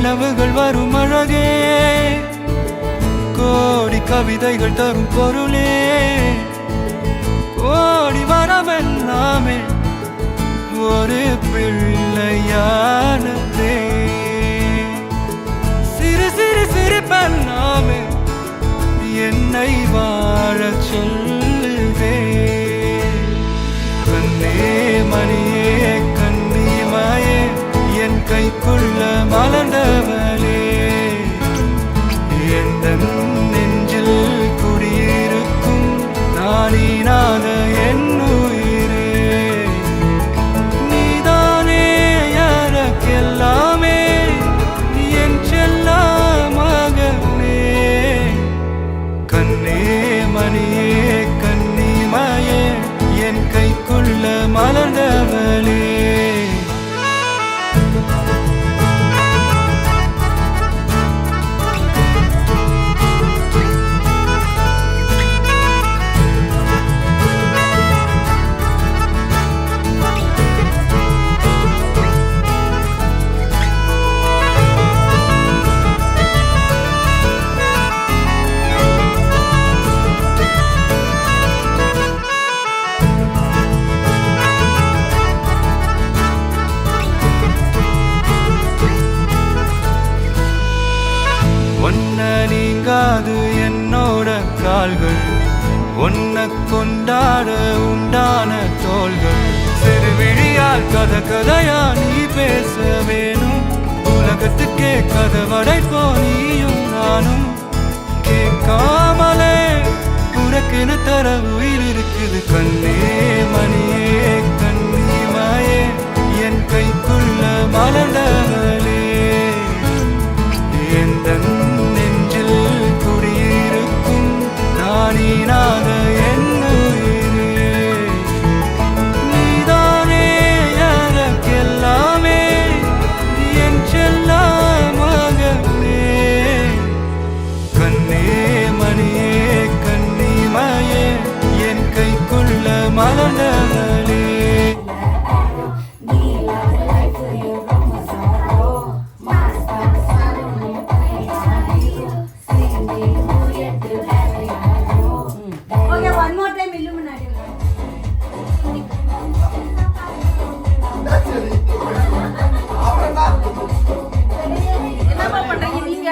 நிலவுகள் வரும் அழகே கோடி கவிதைகள் தரும் பொருளே ஓடி வரவெல்லாமே ஒரு பிள்ளையானதே சிறு சிறு சிரிப்பெல்லாமே என்னை வாழச் சொல்லுதே கண்ணே மணியே கண்ணிமாயே என் கைக்குள்ள மலர்ந்தவளே எந்த நெஞ்சில் குடியிருக்கும் நானீனாத என் உயிரே நீதானே எனக்கெல்லாமே என் செல்ல மகனே கண்ணே மணியே கண்ணிமாயே என் கைக்குள்ள மலர்ந்தவளே நீங்காது என்னோட கால்கள் ஒன்ன கொண்டாட உண்டான தோள்கள் சிறு விழியால் கதை கதையா நீ பேச வேணும் உலகத்துக்கே கதவடைப்போ நீயும் நானும் கேட்காமலே உனக்கென தர உயிர் இருக்குது கண்ணே மணியே கண்ணிமாயே என் கைக்குள்ள மலர்ந்தவளே எந்த நெஞ்சில் குடியிருக்கும் நானீனாத என் உயிரே நீதானே எனக்கெல்லாமே என் செல்ல மகனே கண்ணே மணியே கண்ணிமாயே என் கைக்குள்ள மலர்ந்தவளே என்ன பண்றீங்க நீங்க